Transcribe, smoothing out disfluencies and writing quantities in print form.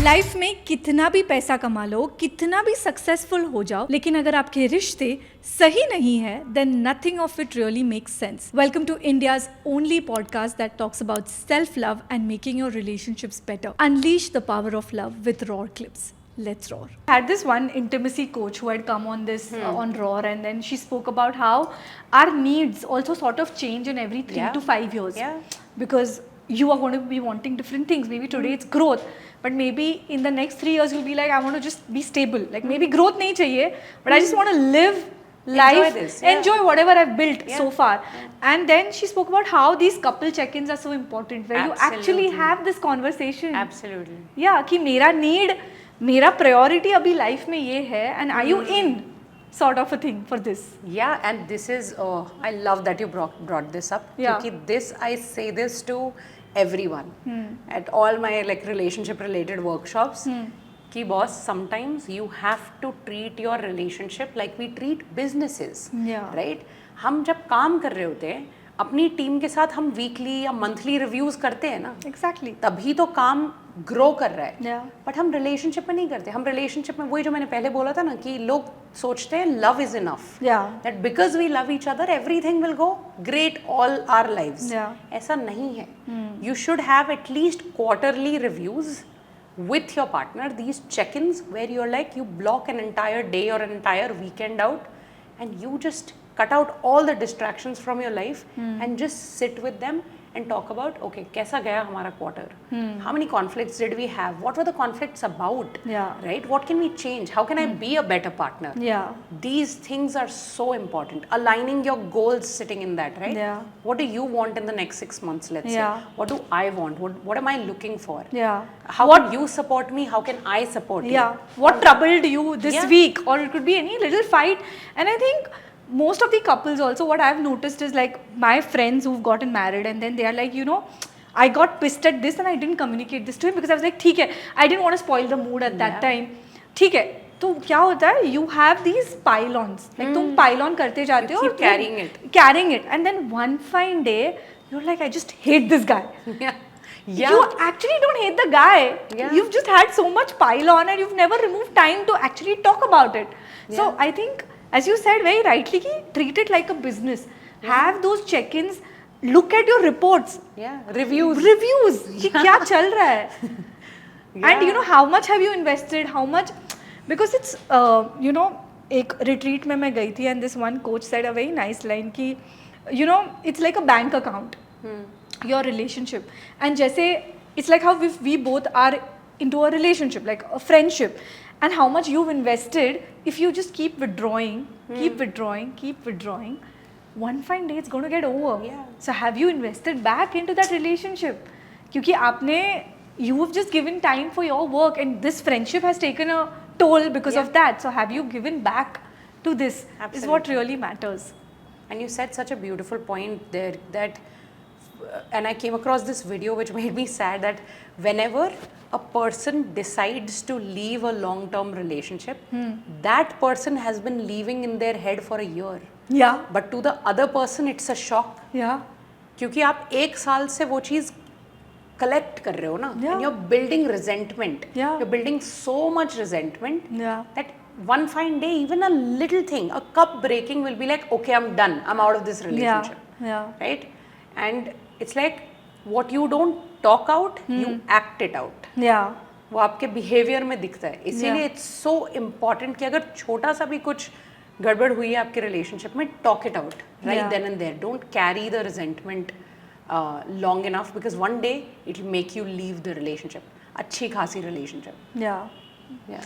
Life में कितना भी पैसा कमा लो, कितना भी सक्सेसफुल हो जाओ, लेकिन अगर आपके रिश्ते सही नहीं है, then nothing of it really makes sense. Welcome to India's only podcast that talks about self-love and making your relationships better. Unleash the power of love with Roar clips. Let's roar. I had this one intimacy coach who had come on this on Roar, and then she spoke about how our needs also sort of change in every 3 to 5 years. Yeah. Because you are going to be wanting different things. Maybe today it's growth, but maybe in the next 3 years you'll be like, I want to just be stable. Like maybe growth nahi chahiye, but I just want to live life, enjoy whatever I've built so far. And then she spoke about how these couple check-ins are so important, where you actually have this conversation. Absolutely. Yeah, कि मेरा need, मेरा priority अभी life में ये है, and are you in? Sort of a thing for this. Yeah, and this is, I love that you brought this up. Yeah. Because this, I say this to everyone at all my like relationship related workshops. Ki boss, sometimes you have to treat your relationship like we treat businesses. Yeah. Right? हम जब काम कर रहे होते हैं अपनी team के साथ, हम वीकली या मंथली रिव्यूज करते हैं ना, Exactly. तभी तो काम ग्रो कर रहा है. Yeah. बट हम रिलेशनशिप में नहीं करते. हम रिलेशनशिप में वही जो मैंने पहले बोला था ना, कि लोग सोचते हैं love is enough, Yeah. That because we love each other everything will go great all our lives. Yeah. ऐसा नहीं है. You should have at least quarterly reviews with your partner, these check-ins where you're like, you block an entire day or an entire weekend out and you just cut out all the distractions from your life and just sit with them and talk about, okay, कैसा गया हमारा quarter? How many conflicts did we have? What were the conflicts about? Yeah. Right? What can we change? How can I be a better partner? Yeah. These things are so important. Aligning your goals, sitting in that, right? Yeah. What do you want in the next 6 months, let's Yeah. say? What do I want? What am I looking for? Yeah. How can you support me? How can I support you? Yeah. What troubled you this Yeah. week? Or it could be any little fight. And I think most of the couples also, what I've noticed is like my friends who've gotten married and then they are like, you know, I got pissed at this and I didn't communicate this to him because I was like, ठीक है, I didn't want to spoil the mood at that time. ठीक है, तो क्या होता है, you have these pile-ons. Like तुम pile-on करते जाते हो keep carrying it. And then one fine day, you're like, I just hate this guy. Yeah. Yeah. You actually don't hate the guy. Yeah. You've just had so much pile on and you've never removed time to actually talk about it. So I think, as you said very rightly, ki, treat it like a business. Have those check-ins. Look at your reports. Yeah. Reviews. कि क्या चल रहा है. And you know, how much have you invested? How much? Because it's, you know, एक retreat में मैं गई थी and this one coach said a very nice line कि, you know, it's like a bank account. Your relationship. And जैसे, it's like how we both are into a relationship, like a friendship. And how much you've invested, if you just keep withdrawing, keep withdrawing, one fine day it's going to get over. Yeah. So have you invested back into that relationship? क्योंकि आपने, you've just given time for your work and this friendship has taken a toll because of that. So have you given back to this? Is what really matters. And you said such a beautiful point there that, and I came across this video which made me sad, that whenever a person decides to leave a long-term relationship, that person has been living in their head for a year. Yeah. But to the other person, it's a shock. Yeah. क्योंकि आप 1 साल से वो चीज़ collect कर रहे हो ना, and you're building resentment. Yeah. You're building so much resentment that one fine day, even a little thing, a cup breaking will be like, okay, I'm done. I'm out of this relationship. Yeah. Right? And it's like, what you don't talk out, you act it out. Yeah. वो आपके behavior में दिखता है. इसीलिए it's so important कि अगर छोटा सा भी कुछ गड़बड़ हुई है आपके relationship में, talk it out right then and there. Don't carry the resentment long enough, because one day it will make you leave the relationship. अच्छी खासी relationship. Yeah. Yeah.